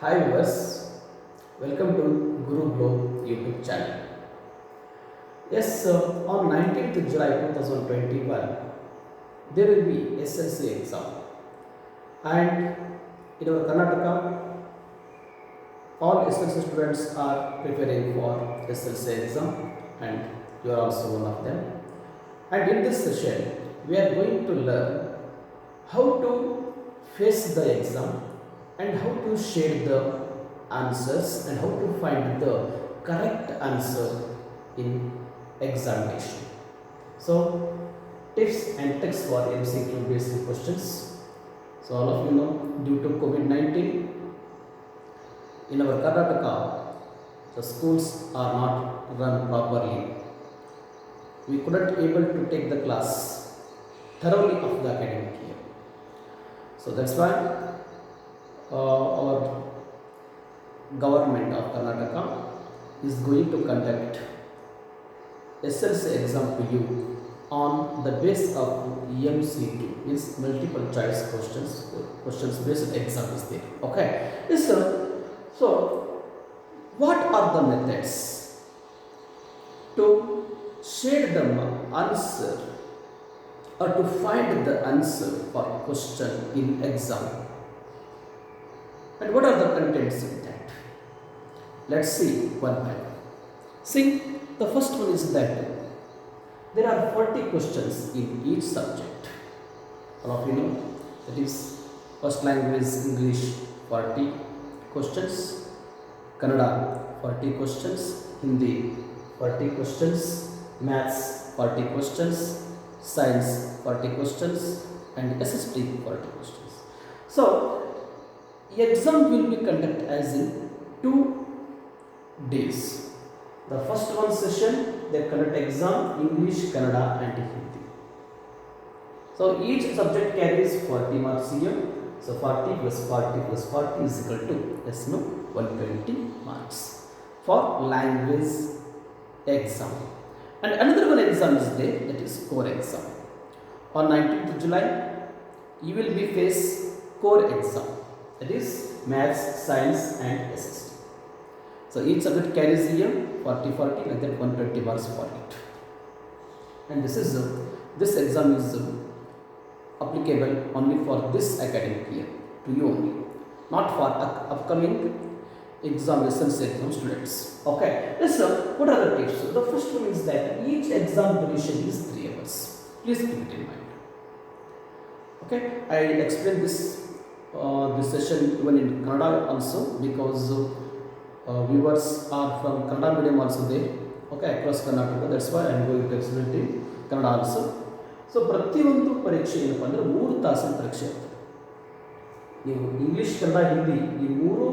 Hi viewers, welcome to Guru Glow YouTube channel. Yes, on 19th July 2021, there will be SLC exam, and in our Karnataka, all SLC students are preparing for SLC exam, and you are also one of them. And in this session, we are going to learn how to face the exam and how to shade the answers and how to find the correct answer in examination. So, tips and tricks for MCQ basic questions. So, all of you know, due to COVID-19, in our Karnataka, the schools are not run properly. We couldn't able to take the class thoroughly of the academic year. So that's why our government of Karnataka is going to conduct SLC exam to you on the basis of MCQ, means multiple choice questions based exam is there. Okay, yes sir. So what are the methods to shade the answer or to find the answer for question in exam, and what are the contents in that? Let's see one by one. See, the first one is that there are 40 questions in each subject. All of you know, that is first language English 40 questions, Kannada 40 questions, Hindi 40 questions, maths 40 questions, science 40 questions, and SST 40 questions. So, exam will be conducted as in 2 days. The first one session, they conduct exam English, Kannada and Hindi. So, each subject carries 40 marks here. So, 40 plus 40 plus 40 is equal to, let's know, 120 marks for language exam. And another one exam is there, that is core exam. On 19th July, you will be face core exam, that is maths, science and SST. So each subject carries here 40 40 and then 120 marks for it. And this exam is applicable only for this academic year, to you only, not for upcoming examinations exam students. Okay, yes sir, what are the tips? So the first one is that each exam duration is 3 hours. Please keep it in mind. Okay, I explained this session even in Kannada also, because viewers are from Kannada medium also there. Okay, across Karnataka, that's why I am going to explain it in Kannada also. So ಪ್ರತಿಯೊಂದು ಪರೀಕ್ಷೆ ಏನಪ್ಪ ಅಂದರೆ 3 ತಾಸಿನ ಪರೀಕ್ಷೆ ಇರ್ತದೆ. ನೀವು English, Kannada, Hindi ಈ 3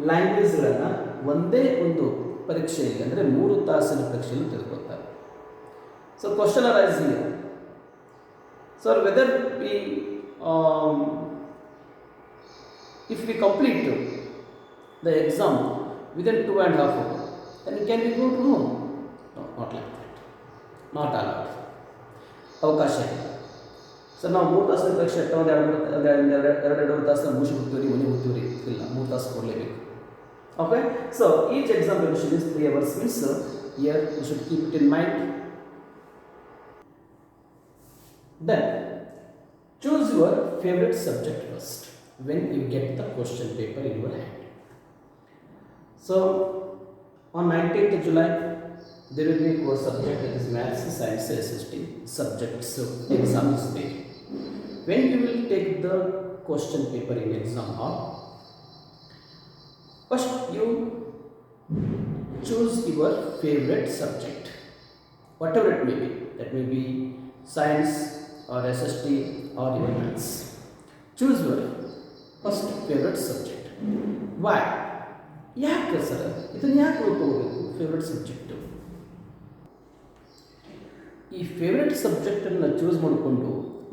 ಲ್ಯಾಂಗ್ವೇಜ್ಗಳನ್ನು ಒಂದೇ ಒಂದು ಪರೀಕ್ಷೆಯಲ್ಲಿ ಅಂದರೆ 3 ತಾಸಿನ ಪರೀಕ್ಷೆಯಲ್ಲಿ ತೆಗೆದುಕೊಳ್ತಾರೆ. So question arise here. Sir, whether we if we complete the exam within 2.5 hours, then can we go to home? No, not like that. Not allowed. ಅವಕಾಶ ಇಲ್ಲ. ಸರ್, ನಾವು 3 ತಾಸಿನ ಪರೀಕ್ಷೆ ಎರಡು ತಾಸು ಮುಗಿಸಿ ಹೋಗ್ತೀವಿ, ಮನೆ ಹೋಗ್ತೀವಿ, ಇಲ್ಲ, 3 ತಾಸು ಕೊಡಲೇಬೇಕು. Okay, so each exam duration is 3 hours, means here you should keep it in mind. Then choose your favorite subject first when you get the question paper in your hand. So on 19th July, there will be a core subject, that is maths, science, SST subjects. So exam is there. When you will take the question paper in exam hall, first you choose your favorite subject, whatever it may be. That may be science or SST or even maths. Choose your first favorite subject. Why? ಯಾಕೆ sir ಇದನ್ನು ಯಾಕೆ ಓದ್ಕೋಬೇಕು favourite subject? ಈ favourite ಸಬ್ಜೆಕ್ಟನ್ನು choose ಮಾಡಿಕೊಂಡು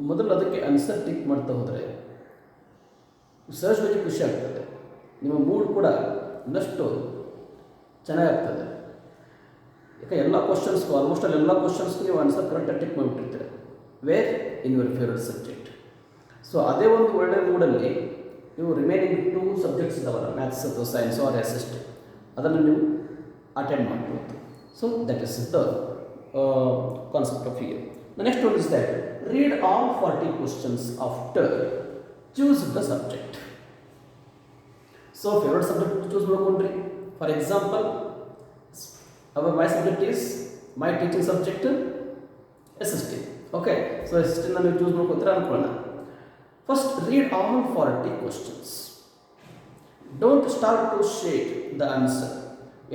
ಮೊದಲು ಅದಕ್ಕೆ answer tick ಮಾಡ್ತಾ ಹೋದರೆ ಸಹಜವಾಗಿ ಖುಷಿ ಆಗ್ತದೆ. ನಿಮ್ಮ ಮೂಡ್ ಕೂಡ ಇನ್ನಷ್ಟು ಚೆನ್ನಾಗಾಗ್ತದೆ. ಯಾಕೆ ಎಲ್ಲ ಕ್ವಶನ್ಸ್ಗೂ ಆಲ್ಮೋಸ್ಟ್ ಅಲ್ಲಿ ಎಲ್ಲ ಕ್ವಶನ್ಸ್ಗೂ ನೀವು ಆನ್ಸರ್ ಕರೆಕ್ಟಾಗಿ ಟಿಕ್ ಮಾಡಿಬಿಟ್ಟಿರ್ತೀರ where in your favourite subject. So ಅದೇ ಒಂದು ಒಳ್ಳೆಯ ಮೂಡಲ್ಲಿ ಇವು ರಿಮೈನಿಂಗ್ 2 ಸಬ್ಜೆಕ್ಟ್ಸ್ ಇದಾವಲ್ಲ, ಮ್ಯಾಥ್ಸ್ ಅಥವಾ ಸೈನ್ಸ್ ಆರ್ ಎಸ್ ಅದನ್ನು ನೀವು ಅಟೆಂಡ್ ಮಾಡ್ಬೋದು. So that is the concept of year. The next one is that read all 40 questions after choose the subject. So favorite subject choose ಮಾಡ್ಕೊಂಡ್ರಿ. For example, my subject is my teaching subject SST. Okay, so SST ನಾನು choose ಮಾಡ್ಕೊತೀರಾ ಅನ್ಕೊಳ್ಳೋಣ. First read all 40 questions. Don't start to shade the answer.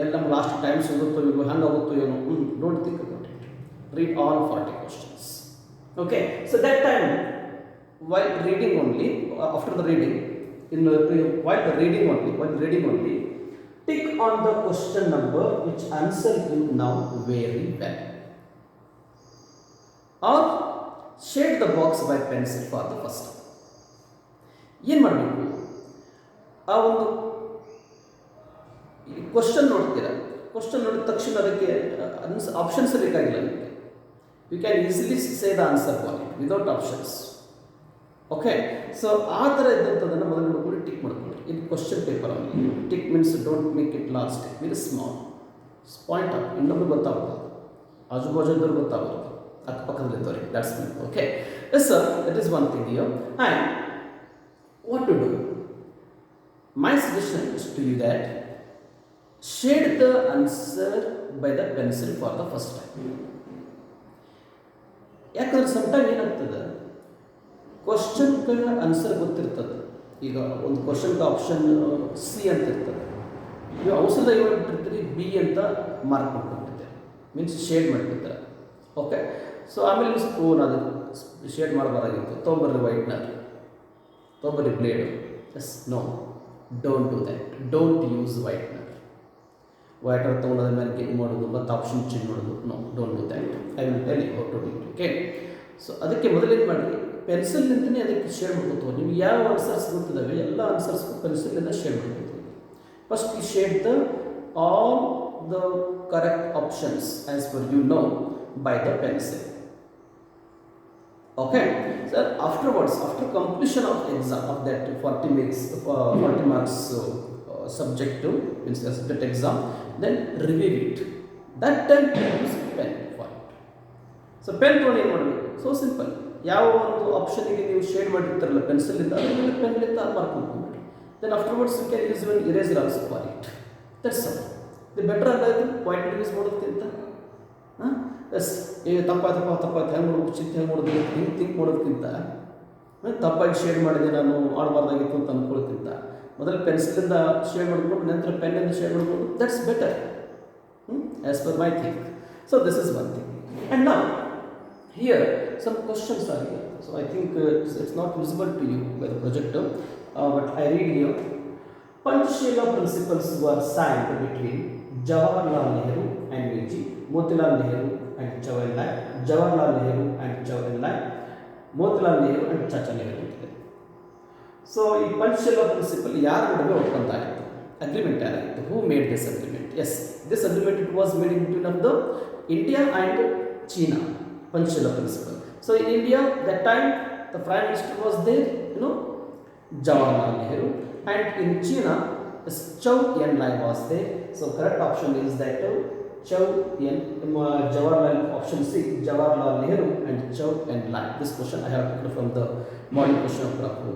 ಎಲ್ಲ ನಮ್ಮ last time ಸಿಗುತ್ತೋ ಇಲ್ವೋ ಹಂಗೆ ಆಗುತ್ತೋ ಏನೋ, don't think about it. Read all 40 questions. Okay, so that time while reading only, after the reading, while reading only, tick on the question number which answer you know very well, or shade the box by pencil for the first time. ಏನು ಮಾಡಬೇಕು, ಆ ಒಂದು question ನೋಡ್ತೀರಾ, question ನೋಡಿದ ತಕ್ಷಣ ಅದಕ್ಕೆ options ಬೇಕಾಗಿಲ್ಲ ನಿಮಗೆ. You can easily say the answer for it without options. Okay, so ಆ ಥರ ಇದ್ದಂಥದ್ದನ್ನು ಮೊದಲು ನೋಡ್ಕೊಂಡು ಟಿಕ್ ಮಾಡ್ಕೊಳ್ಳಿ. ಇದು ಕ್ವಶನ್ ಪೇಪರ್ ಅಲ್ಲಿ tick means don't make it large, tick very small point of ಇನ್ನೊಬ್ರು ಗೊತ್ತಾಗ್ಬೋದು, ಆಜುಬಾಜುದವ್ರು ಗೊತ್ತಾಗ್ಬೋದು, ಅಕ್ಕಪಕ್ಕದಲ್ಲಿದ್ದವ್ರಿಗೆ. That's mean. Okay, yes sir, that is one thing here. And what to do, my suggestion is to you that shade the answer by the pencil for the first time. ಯಾಕಂದ್ರೆ sometime ಏನಾಗ್ತದೆ, ಕ್ವಶನ್ಗಳ answer ಗೊತ್ತಿರ್ತದೆ. ಈಗ ಒಂದು ಕ್ವಶನ್ಗೆ option C ಅಂತ ಇರ್ತದೆ, ನೀವು ಔಷಧ ಏನಿಟ್ಟಿರ್ತೀರಿ ಬಿ ಅಂತ ಮಾರ್ಕ್ ಮಾಡ್ಕೊಂಡಿರ್ತೀರಿ, ಮೀನ್ಸ್ ಶೇಡ್ ಮಾಡಿರ್ತಾರೆ. ಓಕೆ, ಸೊ ಆಮೇಲೆ ಅದು ಶೇಡ್ ಮಾಡಬಾರಾಗಿತ್ತು, ತೊಗೊಂಬರ್ರಿ ವೈಟ್ನರ್, ತೊಗೊಂಬರ್ರಿ blade. Yes, no, don't do that, don't use whitener. Whitener ತೊಗೊಂಡೋದ ಮೇಲೆ ಕ್ಲಿಕ್ ಮಾಡೋದು ಮತ್ತು ಆಪ್ಷನ್ ಚೇಂಜ್ ಮಾಡೋದು, no, don't do that. I will tell you how to do it. Okay, so ಅದಕ್ಕೆ ಮೊದಲೇನು ಮಾಡಿರಿ, ಪೆನ್ಸಿಲ್ನಿಂದನೇ ಅದಕ್ಕೆ ಶೇಡ್ ಮಾಡ್ಕೊತೀವಿ. ನಿಮ್ಗೆ ಯಾವ ಆನ್ಸರ್ಸ್ ಗೊತ್ತಿದ್ದಾವೆ ಎಲ್ಲ ಆನ್ಸರ್ಸ್ಗೂ ಪೆನ್ಸಿಲಿಂದ ಶೇಡ್ ಮಾಡ್ಕೊತೀವಿ. First you shade the all the correct options as per you know by the pencil. Okay, sir, afterwards, after completion of exam of that 40 marks subject to means the subject exam, then review it. That time use pen for it. So pen ತೊಗೊಂಡು ಏನು ಮಾಡಬೇಕು, so simple, ಯಾವ ಒಂದು ಆಪ್ಷನ್ಗೆ ನೀವು shade ಮಾಡಿರ್ತಾರಲ್ಲ ಪೆನ್ಸಿಲಿಂದ, ಅದನ್ನು ಪೆನ್ನಿಂದ ಮಾರ್ಕ್ ಮಾಡ್ಕೊಂಡ್ಬಿಡಿ. Then afterwards you can use one eraser also for it. That's all. ಇದು ಬೆಟರ್ ಅಲ್ಲ ಇದು ಪಾಯಿಂಟ್ ಯೂಸ್ ಮಾಡೋದಕ್ಕಿಂತ. ಎಸ್, ತಪ್ಪಾಯ್ತು ಹೆಂಗೆ ಮಾಡೋದು, ಚಿಂತೆ ಹೆಂಗೆ ಮಾಡೋದು, ಥಿಂಕ್ ಮಾಡೋದಕ್ಕಿಂತ, ತಪ್ಪಾಗಿ ಶೇಡ್ ಮಾಡಿದೆ ನಾನು ಮಾಡಬಾರ್ದಾಗಿತ್ತು ಅಂತ ಅಂದ್ಕೊಳ್ಳೋಕ್ಕಿಂತ ಮೊದಲು ಪೆನ್ಸಿಲಿಂದ ಶೇಡ್ ಮಾಡ್ಕೊಂಡು ನಂತರ ಪೆನ್ನಿಂದ ಶೇಡ್ ಮಾಡ್ಕೊಂಡು, that's better as per my think. So this is one thing. And now here some questions are here. So I think it's not visible to you by the projector, but I read here. Panchshila principles were signed between Jawaharlal Nehru and V.G. Motilal Nehru and Jawaharlal, Jawaharlal Nehru and Jawaharlal, Motilal Nehru and Chacha Nehru. So, ಈ Panchsheel principal ಯಾರ ನಡುವೆ ಒಪ್ಪಂದ ಆಯಿತು, agreement ಯಾರಾಯಿತು, who made this agreement? Yes, this agreement it was made in between of the India and China. Panchsheel principle. So in India that time the prime minister was there, Jawaharlal Nehru, and in China Zhou Enlai was there. So correct option is that Jawaharlal, option C, Jawaharlal Nehru and Zhou Enlai. This question I have taken from the model question of Prabhu.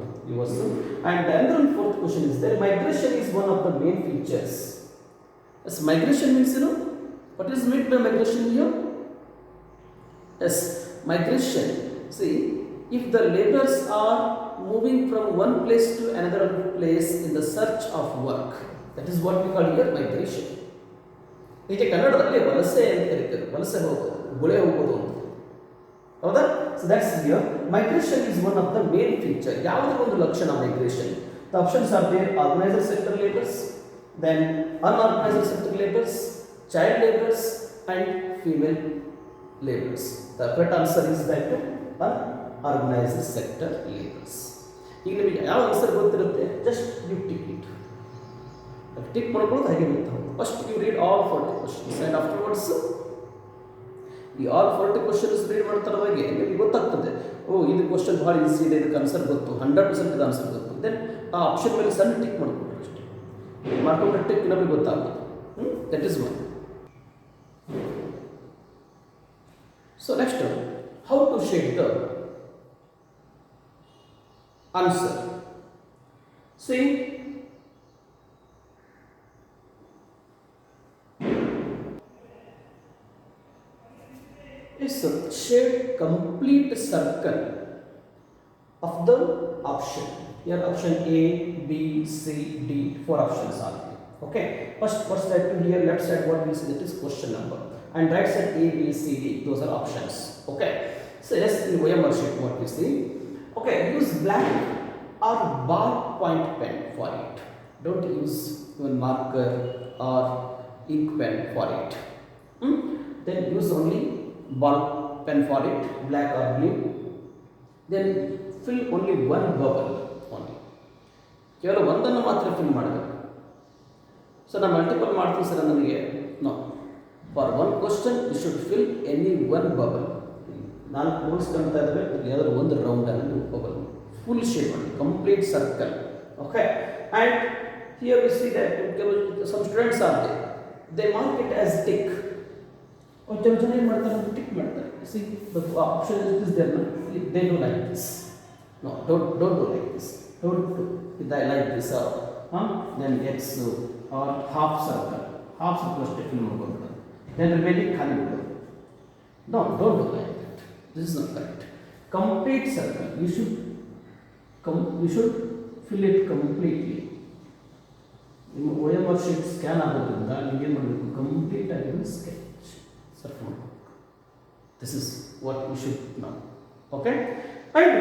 And the other fourth question is there, migration is one of the main features. Yes, migration means, what is meant by migration here? Yes, migration, see, if the laborers are moving from one place to another place in the search of work, that is what we call here migration. ಈಗ ಕನ್ನಡದಲ್ಲಿ ವಲಸೆ ಅಂತ ಕರೀತಾರೆ, ವಲಸೆ ಹೋಗೋದು, ಗುಳೆ ಹೋಗೋದು ಅಂತ, ಹೌದಾ? So that's here migration is one of the main feature. ಯಾವುದರ ಒಂದು ಲಕ್ಷಣ migration? The options are there, organiser sector labours, then unorganiser sector labours, child labours and female labours. The correct answer is that unorganiser sector labours. ಈಗ ನಿಮಗೆ ಯಾವ answer ಗೊತ್ತಿರುತ್ತೆ, just you tick it, tick ಮಾಡ್ಕೊಳ್ಳೋದು ಹಾಗೆ ಬರ್ತಾವೆ. First you read all 40 questions and afterwards ಈ all 40 questions read ಮಾಡ್ತಾರವಾಗೆ ನಿಮಗೆ ಗೊತ್ತಾಗ್ತದೆ, ಓ ಇದು ಕ್ವಶನ್ ಭಾಳ ಈಸಿ ಇದೆ, ಇದಕ್ಕೆ ಆನ್ಸರ್ ಗೊತ್ತು, 100% ಇದು ಆನ್ಸರ್ ಗೊತ್ತು. ದೆನ್ ಆ ಆಪ್ಷನ್ ಮೇಲೆ ಸಣ್ಣ ಟಿಕ್ ಮಾಡ್ಕೊಂಡ್ರೆ ಅಷ್ಟೇ. ಮಾಡ್ಕೊಂಡ್ರೆ ಟಿಕ್ ನಮಗೆ ಗೊತ್ತಾಗೋದು. That is one. So next, how to shade the answer. See, is shade complete circle of the option. Here option A, B, C, D, 4 options are there. Okay, first side here, left side what we see, that is question number, and right side A, B, C, D, those are options. Okay, so yes, in OMR sheet what we see. Okay, use black or ballpoint pen for it. Don't use even marker or ink pen for it. Then use only ball pen for it, black or blue. Then fill only one bubble only. ಕೇವಲ ಒಂದನ್ನು ಮಾತ್ರ fill ಮಾಡಬೇಕು. So ನಾನು multiple ಮಾಡ್ತೀನಿ sir ನನಗೆ, no, for one question you should fill any one bubble. 4 rules ಕಾಣ್ತಾ ಇದ್ದಾವೆ, ಯಾವ್ದಾದ್ರು ಒಂದು ರೌಂಡಲ್ಲಿ ಬಬಲ್ ಫುಲ್ ಶೇಪ್ ಮಾಡಿ, complete circle. Okay, and here we see that some students are they mark it as tick. ಕೆಲವು ಜನ ಏನು ಮಾಡ್ತಾರೆ, ಟಿಕ್ ಮಾಡ್ತಾರೆ. See the option is there, they do like this. No, don't do like this. Don't like this. Then X or half circle ಅಷ್ಟೇ fill ಮಾಡ್ಕೊಂಡು then remaining ಖಾಲಿ ಬಿಡೋದು. No, don't do like that. This is not correct. Complete circle you should fill it completely. ನಿಮ್ಮ OMR sheet scan ಆಗೋದ್ರಿಂದ ನೀವು ಏನು ಮಾಡಬೇಕು, complete ಆಗಿರೋ ಸ್ಕೆಚ್ ಸರ್ಚ್ ಮಾಡಬೇಕು. This is what you should know. Okay, and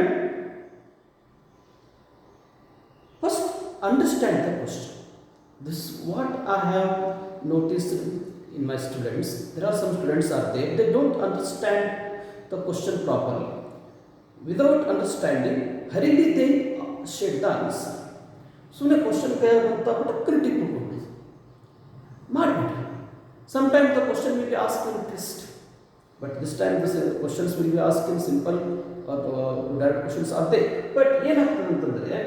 first understand the question. This what I have noticed in my students. There are some students are there, they don't understand the question properly. Without understanding, hurriedly they shade the answer. ಸುಮ್ಮನೆ question ಕೈಯಾಗಂತ critic ಮಾಡಿಬಿಟ್ರಿ. Sometimes the question will be asked in twist, but this time the questions will be asked in simple or direct questions are there. But ಏನಾಗ್ತದೆ ಅಂತಂದರೆ,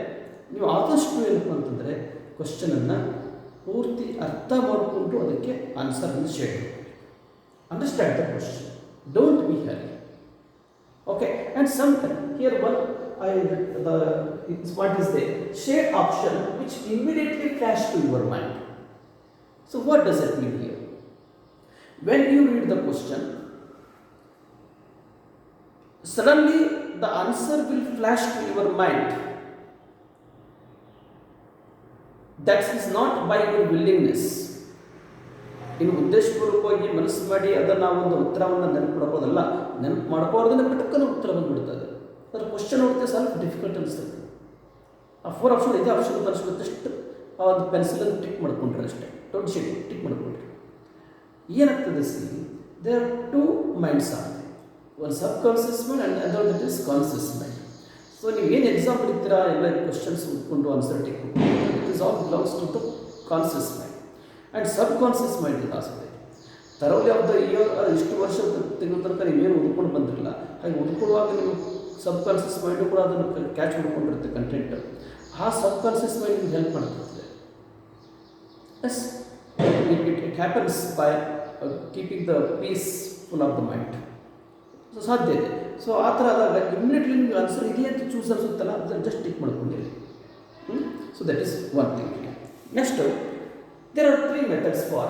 ನೀವು ಆದಷ್ಟು ಏನಪ್ಪ ಅಂತಂದರೆ ಕ್ವಶನನ್ನು ಪೂರ್ತಿ ಅರ್ಥ ಮಾಡಿಕೊಂಡು ಅದಕ್ಕೆ ಆನ್ಸರನ್ನು ಶೇಡ್ ಮಾಡಿ. Understand the question, don't be hurry. Okay, and some here one what is the shade option which immediately flash to your mind. So what does it mean here? When you read the question, suddenly the answer will flash to your mind. That is not by your willingness. ಇನ್ನು ಉದ್ದೇಶಪೂರ್ವಕವಾಗಿ ಮನಸ್ಸು ಮಾಡಿ ಅದನ್ನು ಒಂದು ಉತ್ತರವನ್ನು ನೆನಪು ಮಾಡ್ಕೋದಲ್ಲ. ನೆನಪು ಮಾಡ್ಕೋದನ್ನ ಪಟಕ್ಕನ ಉತ್ತರ ಬಂದುಬಿಡ್ತದೆ. ಅದ್ರ ಕ್ವಶನ್ ನೋಡಿದ್ರೆ ಸ್ವಲ್ಪ ಡಿಫಿಕಲ್ಟ್ ಅನಿಸ್ತದೆ. ಆ 4 ಆಪ್ಷನ್ ಇದೇ ಆಪ್ಷನ್ ಅಂತ ಅನಿಸ್ಬಿಡುತ್ತೆ. ಅಷ್ಟು ಆ ಒಂದು ಪೆನ್ಸಿಲನ್ನು ಟಿಕ್ ಮಾಡ್ಕೊಂಡ್ರೆ ಅಷ್ಟೇ, ಡೋಂಟ್ ಶೇಡ್ ಟಿಕ್ ಮಾಡ್ಕೊಂಡ್ರೆ ಏನಾಗ್ತದೆ. See, there are 2 minds are, ಒಂದು subconscious mind and other that is conscious mind. So ನೀವು ಏನು ಎಕ್ಸಾಮ್ ಬರೀತೀರಾ, ಎಲ್ಲ ಕ್ವಶನ್ಸ್ ಉಟ್ಕೊಂಡು answer tick, it is all belongs to the conscious mind. And subconscious mind ಇದೆ ಆಸೆ ತರವಲ್ಲಿ of the year ಇಷ್ಟು ವರ್ಷ ತಿಂಗಳ ತನಕ ನೀವೇನು ಓದ್ಕೊಂಡು ಬಂದಿರಲ್ಲ. ಹಾಗೆ ಓದ್ಕೊಳ್ಳುವಾಗ ನೀವು ಸಬ್ ಕಾನ್ಸಿಯಸ್ ಮೈಂಡು ಕೂಡ ಅದನ್ನು ಕ್ಯಾಚ್ ಮಾಡ್ಕೊಂಡಿರುತ್ತೆ ಕಂಟೆಂಟ್. ಆ ಸಬ್ ಕಾನ್ಸಿಯಸ್ ಮೈಂಡ್ ನಿಮ್ಗೆ ಹೆಲ್ಪ್ ಮಾಡ್ತಿರ್ತದೆ. Yes, it happens by keeping the peaceful of the mind. So ಸಾಧ್ಯ ಇದೆ. ಸೊ ಆ ಥರ ಆದಾಗ ಇಮ್ಮಿಡಿಯೇಟ್ಲಿ ನಿಮ್ಗೆ ಆನ್ಸರ್ ಇದೆ ಅಂತ ಚೂಸ್ ಅನಿಸುತ್ತಲ್ಲ, ಅದನ್ನು ಜಸ್ಟ್ ಟಿಕ್ ಮಾಡ್ಕೊಂಡಿರಿ. So that is one thing. Next, there are 3 methods for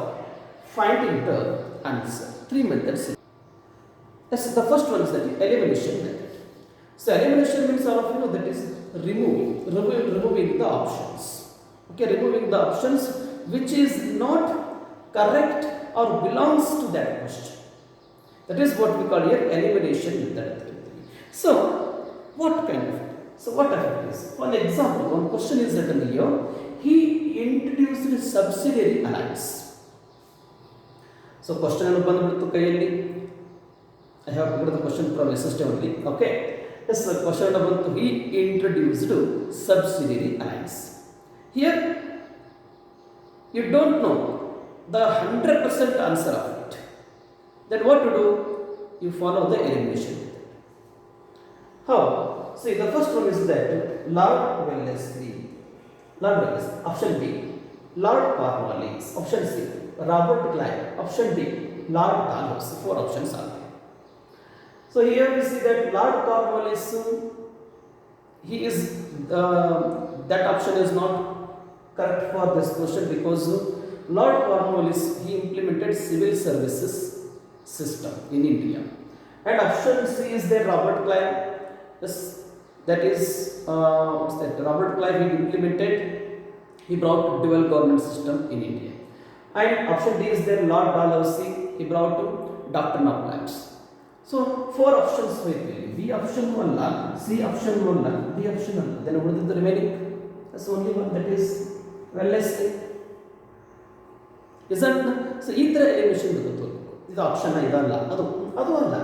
finding the answer. 3 methods. Yes, the first one is the elimination method. So elimination means all of you know that is removing the options. Okay, removing the options which is not correct or belongs to that question. That is what we call here elimination method. So what kind of? So what are these? For example, one question is written here. He introduced subsidiary alliance. So question ಅನ್ನು ಬಂದುಬಿಡ್ತು ಕೈಯಲ್ಲಿ. I have put the question from SST only. Okay. Yes, the question ಅನ್ನು ಬಂತು. He introduced subsidiary alliance. Here you don't know the 100% answer of it. Then what to do? You follow the elimination method. How? See, the first one is that log Wellesley. Lord Douglas. Option B, Lord Cornwallis. Option C, Robert Clive. Option D, Lord Dalhousie. Four options are there. So here we see that Lord Cornwallis, he is that option is not correct for this question because Lord Cornwallis, he implemented civil services system in India. And option C is there, Robert Clive. Yes, that is what's that? Robert Clive, he implemented, he brought dual government system in India. And option D is there, Lord Dalhousie, he brought doctrine of lapse. So four options will be B option one, C option one, D option one. Then what is the remaining? That's only one, that is wellness. Isn't so? ಈ ಥರ elimination ಗೊತ್ತು. ಇದು option ಇದಲ್ಲ, ಅದು ಅಲ್ಲ,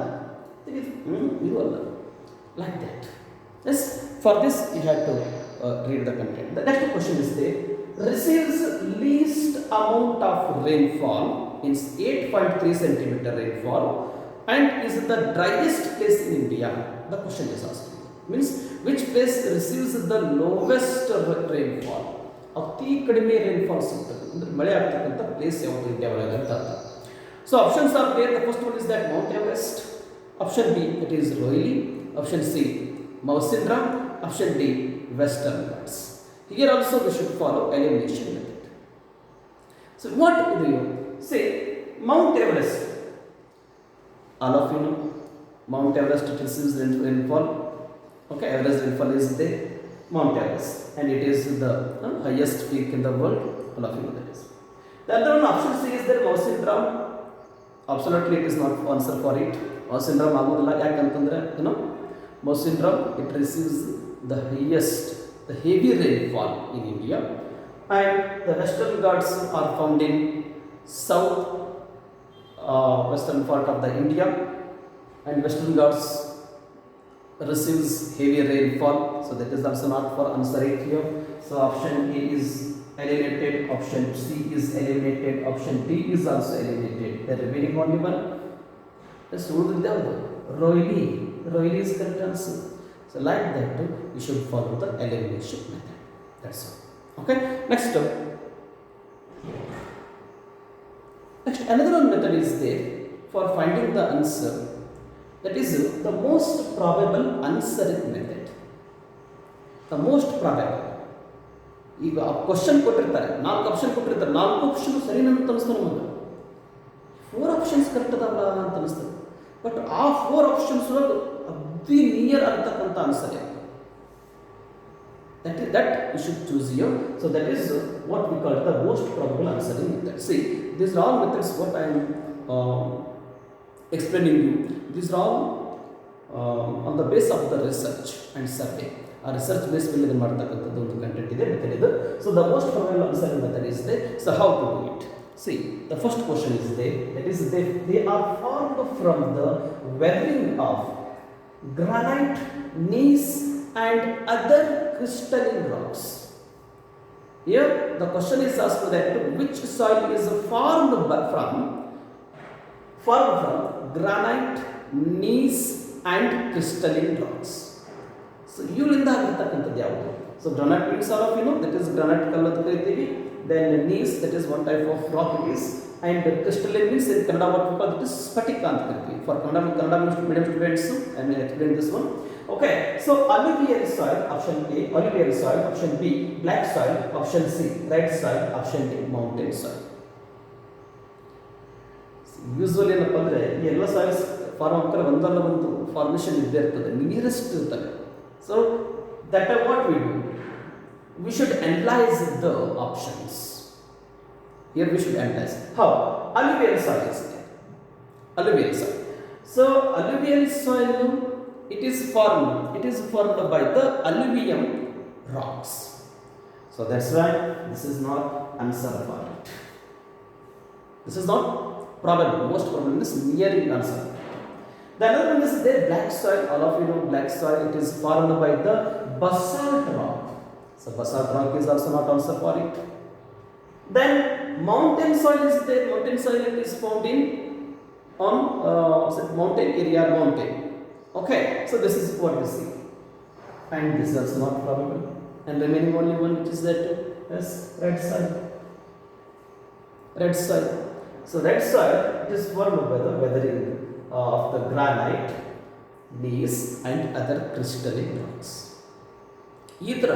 ಇದು ಅಲ್ಲ, like that. Yes, for this you have to read the content. The next question is there, receives least amount of rainfall, means 8.3 centimeter rainfall, and is the driest place in India. The question is asking, means which place receives the lowest rainfall? ಅತಿ ಕಡಿಮೆ rainfall ಸಿಗ್ತದೆ ಅಂದ್ರೆ ಮಳೆ ಆಗ್ತಕ್ಕಂಥ place ಯಾವುದು India ಒಳಗೆ ಅಂತ ಅರ್ಥ. So options are there. The first one is that Mount Everest. Option B it is ರೋಹಿಲಿ. Option C Mawsynram. Option D Western Ghats. Here also we should follow elimination method. So what do you say Mount Everest? All of you know Mount Everest receives rainfall. Okay, Everest rainfall is there, Mount Everest, and it is the highest peak in the world. All of you know that is. The other one, option C is there, Mawsynram. Absolutely, it is not answer for it. Mawsynram agudilla yakantandre Mawsynram, it receives the highest, the heavy rainfall in India, and the Western Ghats are found in south western part of the India, and Western Ghats receives heavy rainfall, so that is also not for answer it here. So option A is eliminated, option C is eliminated, option D is also eliminated. The remaining only one is Rohini. Rohini is correct answer. So like that you should follow the elimination method. That's all. Okay, next up. Next, another one method is there for finding the answer. That is the most probable answer method. The most probable. ಈಗ question ಕೊಟ್ಟಿರ್ತಾರೆ, 4 option ಕೊಟ್ಟಿರ್ತಾರೆ, 4 option ಸರಿ ಅಂತ ಅನಿಸ್ತಾನೆ ನಮಗೆ. 4 options correct ಅದಾವಲ್ಲ ಅಂತ ಅನಿಸ್ತದೆ. But ಆ 4 options ಒಳಗೆ ಅತಿ ನಿಯರ್ ಅಂತಕ್ಕಂಥ ಆನ್ಸರ್ ಯಾವುದು? That you should choose here. So that is what we call the most probable answering method. See, these are all methods what I am explaining you. These are all on the base of the research and survey. A research base ಮೇಲೆ ಇದು ಮಾಡ್ತಕ್ಕಂಥದ್ದು ಒಂದು content ಇದೆ, method ಇದು. So the most probable answering method is there. So how to do it? See, the first question is there. That is they are formed from the weathering of granite, gneiss and other crystalline rocks. Here the question is asked that which soil is formed from granite, gneiss and crystalline rocks. So ಇವರಿಂದ ಆಗಿರ್ತಕ್ಕಂಥದ್ದು ಯಾವುದು? So granite means all of you know that is granite ಕಲ್ಲು ಅಂತ ಕರಿತೀವಿ. Then gneiss, that is one type of rock it is, and crystalline means in Kannada what we call it is spatika ಅಂತ ಕರಿತೀವಿ. For Kannada medium students I may explain this one. Okay, so alluvial soil, option A, alluvial soil, option B, black soil, option C, red soil, option D, mountain soil. Usually ಏನಪ್ಪ ಅಂದರೆ ಈ ಎಲ್ಲ soils form ಆಗ್ತಾರೆ, ಒಂದಲ್ಲ ಒಂದು formation ಇದ್ದೇ ಇರ್ತದೆ, nearest ಇರ್ತದೆ. So that what we do, we should analyse the options. Here we should analyse how alluvial soil is there. Alluvial soil. So alluvial soil, it is formed by the alluvium rocks. So that's why this is not answer for it. This is not probable. Most probable is nearing answer. The other one is there, black soil. All of you know black soil. It is formed by the basalt rock. So basalt rock is also not answer for it. Then mountain soil is there. Mountain soil, it is found in on mountain area, mountain. Okay, so this is what we see, and this is also not probable. And remaining only one, which is that Yes, red soil. Red soil. So red soil, it is formed by the weathering of the granite, gneiss and other crystalline rocks. ಈ ಥರ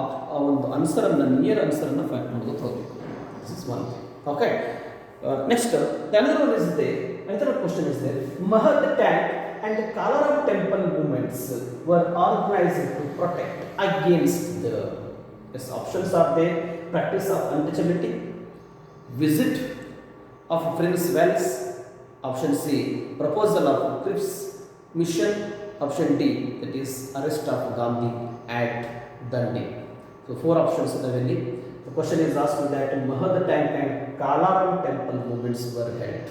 ಆ ಒಂದು ಆನ್ಸರನ್ನು near ಆನ್ಸರನ್ನು find ಮಾಡೋದು ಹೋಗಬೇಕು. This is one thing. Okay, next another one is there. Another question is there. Mahad tank and Kalaram temple movements were organized to protect against the, yes, options are there: practice of untouchability, visit of Prince Wells, option C proposal of Cripps mission, option D that is arrest of Gandhi at Dandi. So 4 options are available. The question is asked that Mahad tank and Kalaram temple movements were held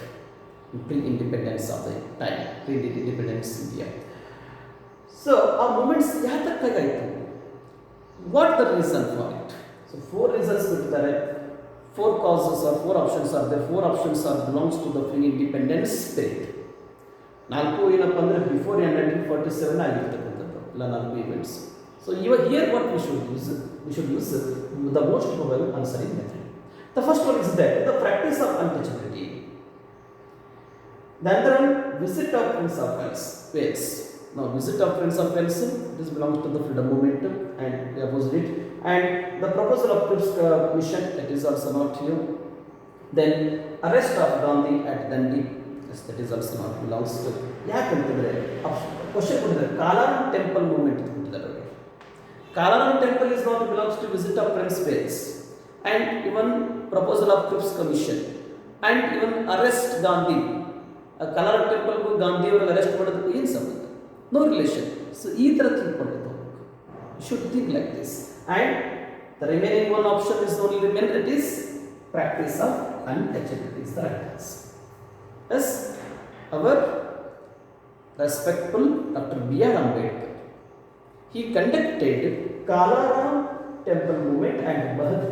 in pre-independence of the time, pre-independence India. So our movements yathakagayitu, what the reason for it? So 4 reasons bittidare, 4 causes or 4 options are there. 4 options are belongs to the pre-independence spirit. 4 ಏನಪ್ಪ ಅಂದರೆ before 1947 ಆಗಿರ್ತಕ್ಕಂಥದ್ದು ಇಲ್ಲ 4 events. So here what we should use the most probable answering method. The first one is that the practice of untouchability. The other one, visit of Prince of Wales. Now visit of Prince of Wales, this belongs to the freedom movement and the opposite. And the proposal of Cripps mission, that is also not here. Then arrest of Gandhi at Dandi, yes, that is also not belongs to. ಯಾಕಂತಂದರೆ question ಕೊಟ್ಟಿದ್ದಾರೆ ಕಾಲಾರಂ temple movement ಅಂತ ಕೊಟ್ಟಿದ್ದಾರೆ. Kalaram temple is not belongs to visit of Prince Wales, and even proposal of Cripps commission, and even arrest Gandhi. Kalaram temple को गांधी और arrest ಮಾಡೋದಕ್ಕೆ ಏನು ಸಂಬಂಧ? No relation. So ಈ ತರ ತಿಳ್ಕೊಂಡಿದ್ದು. You should think like this. And the remaining one option is only remain, that is practice of untouchability is the right answer. Yes, our respectful Dr. B.R. Ambedkar, he conducted Kalaram temple movement and Mahad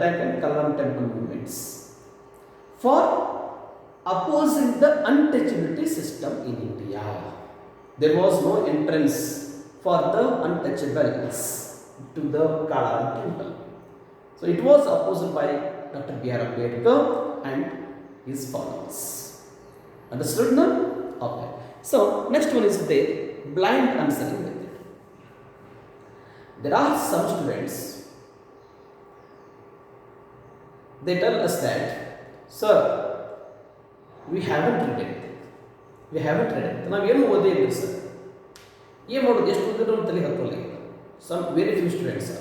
tank and Kalaram temple movements for opposing the untouchability system in India. There was no entrance for the untouchables to the Kalaram temple. So it was opposed by Dr. B.R. Ambedkar and his followers. Understood now? Okay. So next one is the blind answering method. There are some students, they tell us that, sir, we haven't read anything. We haven't read it. ನಾವು ಏನು ಓದೇ ಇಲ್ಲ sir. ಏನು ಮಾಡೋದು, ಎಷ್ಟು ಓದಿದ್ರು ನಮ್ಮ ತಲೆಗೆ ಹತ್ತೋಲ್ಲ. Some very few students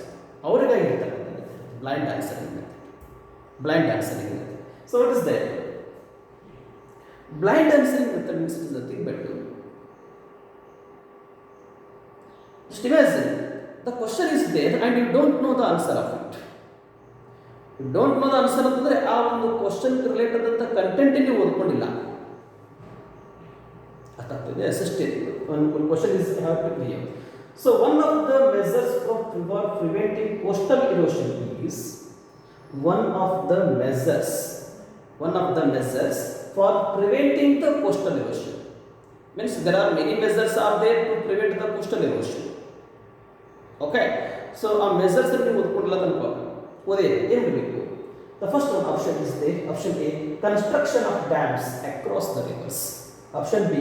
ಅವರಿಗಾಗಿ ಇರ್ತಕ್ಕಂಥದ್ದು blind answering method. Blind answering method. So what is that? Blind answering method means it is nothing but just imagine the question is there and you don't know the answer of it. You don't know the answer ಅಂತಂದ್ರೆ ಆ ಒಂದು question related ಅಂತ content ನೀವು ಓದ್ಕೊಂಡಿಲ್ಲ. ಅರ್ಥಾಗ್ತದೆ? Assistant ಒಂದು question is have to clear. So one of the measures for preventing coastal erosion is one of the measures for preventing the coastal erosion. Means there are many measures are there to prevent the coastal erosion. Okay, so ಆ Messrs ನೀವು ಓದ್ಕೊಂಡಿಲ್ಲ ಅನ್ಕೋ, ಓದೇ ಏನು ಬೇಕು? The first one option is there. Option A, construction of dams across the rivers. Option B,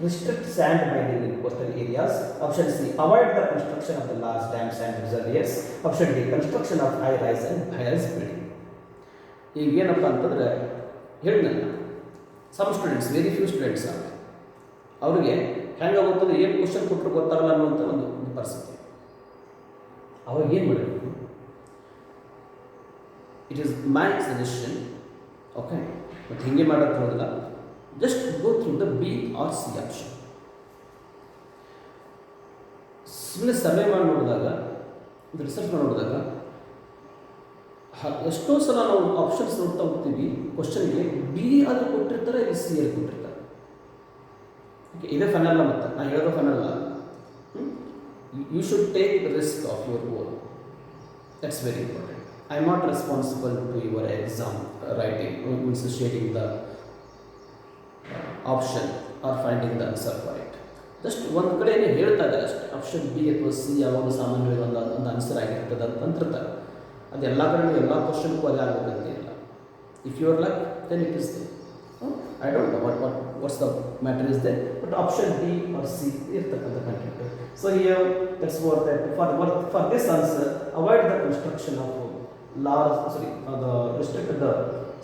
restrict sand mining in coastal areas. Option C, avoid the construction of the large dams and reservoirs. Option D, construction of high rise and high rise building. ಈಗ ಏನಪ್ಪ ಅಂತಂದ್ರೆ ಹೇಳಿದ್ನಲ್ಲ, some students, very few students are ಅವರಿಗೆ ಹೆಂಗೆ ಗೊತ್ತಂದ್ರೆ ಏನು question ಕೊಟ್ಟರು ಗೊತ್ತಾಗಲ್ಲ ಅನ್ನುವಂಥ ಒಂದು ಪರಿಸ್ಥಿತಿ. ಅವಾಗ ಏನು ಮಾಡಬೇಕು? It is my suggestion. Okay, ಮತ್ತು ಹೀಗೆ ಮಾಡೋದು ಹೋದಿಲ್ಲ, just go through the B or C option. ಸುಮ್ಮನೆ ಸರ್ವೆ ಮಾಡಿ ನೋಡಿದಾಗ, ರಿಸರ್ಚ್ ಮಾಡಿ ನೋಡಿದಾಗ ಎಷ್ಟೋ ಸಲ ನಾವು ಆಪ್ಷನ್ಸ್ ನೋಡ್ತಾ ಹೋಗ್ತೀವಿ, ಕ್ವಶನ್ಗೆ ಬಿ ಆದರೂ ಕೊಟ್ಟಿರ್ತಾರೆ, ಇಲ್ಲಿ ಸಿ ಅಲ್ಲಿ ಕೊಟ್ಟಿರ್ತಾರೆ. ಓಕೆ, ಇದೇ ಫೈನಲ್ ಮತ್ತೆ ನಾನು ಹೇಳೋದು ಫೈನಲ್ ಅಲ್ಲ. You should take the risk of your goal. That's very important. I am not responsible to your exam writing, means shading the option or finding the answer for it. Just ಒಂದು ಕಡೆ ಹೇಳ್ತಾ ಇದ್ದಾರೆ ಅಷ್ಟೇ, option B ಅಥವಾ C ಯಾವಾಗ ಸಾಮಾನ್ಯವಾಗಿ ಒಂದು answer ಆಗಿರ್ತದೆ ಅಂತ ಅಂತಿರ್ತಾರೆ. ಅದು ಎಲ್ಲ ಕಡೆ ಎಲ್ಲ ಕ್ವಶನ್ಗೂ ಅದೇ ಆಗಬೇಕಂತಿಲ್ಲ. If you are luck then it is there. I don't know what's the matter is there, but option B or C ಇರ್ತಕ್ಕಂಥ content. So here that's what that for this answer avoid the construction of large, sorry, the restrict the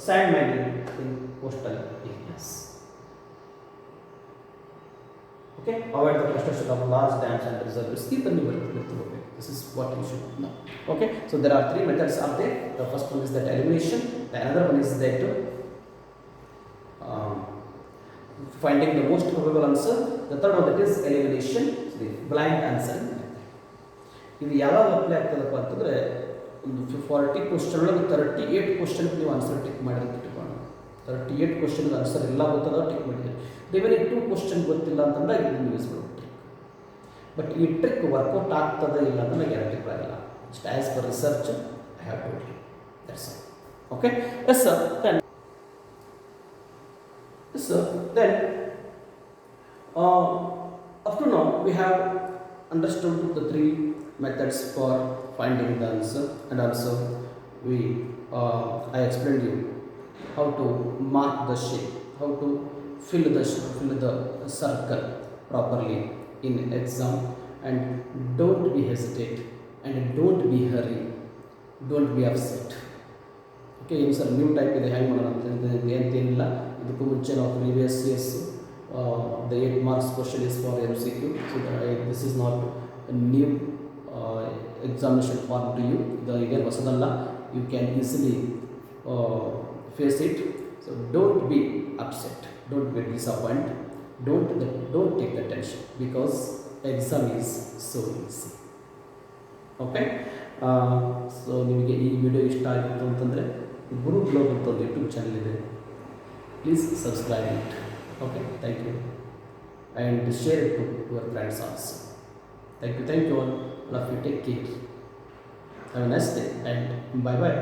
sand mining in coastal areas. Okay, avoid the construction of large dams and reservoirs. This is what you should know. Okay, so there are three methods are there. The first one is that elimination. The another one is that finding the most probable answer. The third one that is elimination, the blind answering method. ಇದು ಯಾವಾಗ apply ಆಗ್ತದಪ್ಪ ಅಂತಂದರೆ ಒಂದು 40 question ಒಳಗೆ 38 ಕ್ವಶನ್ಗೆ ನೀವು answer tick ಮಾಡಿದ್ರೆ ಇಟ್ಕೊಂಡು 38 ಕ್ವಶನ್ಗೆ ಆನ್ಸರ್ ಎಲ್ಲ ಗೊತ್ತದ ಟಿಕ್ ಮಾಡಿದ್ರೆ ರಿಮೈನಿಂಗ್ 2 ಕ್ವಶನ್ ಗೊತ್ತಿಲ್ಲ ಅಂತಂದಾಗ ಇದನ್ನು ಯೂಸ್ ಮಾಡೋದು ಟ್ರಿಕ್. ಬಟ್ ಈ ಟ್ರಿಕ್ ವರ್ಕೌಟ್ ಆಗ್ತದೆ ಇಲ್ಲ ಅಂತ ನನಗೆ ಗ್ಯಾರಂಟಿ ಕೊಡಲ್ಲ. Just as per research I have told you. That's all. Okay, yes sir. Then up to now we have understood the three methods for finding the answer, and also I explained you how to mark the shape, how to fill the circle properly in exam, and don't be hesitate and don't be hurry, don't be upset. Okay, ಏನು sir new type ಇದೆ ಹ್ಯಾಂಗ್ ಮಾಡೋಣ ಅಂತೇನಿಲ್ಲ. ಇದಕ್ಕೂ ಮುಂಚೆ ನಾವು previous years the 8 marks question is for MCQ, so this is not a new examination form to you. Again ಹೊಸದಲ್ಲ, you can easily face it. So don't be upset, don't be disappointed, don't take the tension, because exam is so easy. Okay, so ನಿಮಗೆ ಈ video ಇಷ್ಟ ಆಗಿತ್ತು ಅಂತಂದರೆ ಗುರು blog ಅಂತ ಒಂದು YouTube channel ಇದೆ, please subscribe it. Okay, thank you, and share it to your friends also. Thank you all of you. Take care. Have a nice day and bye bye.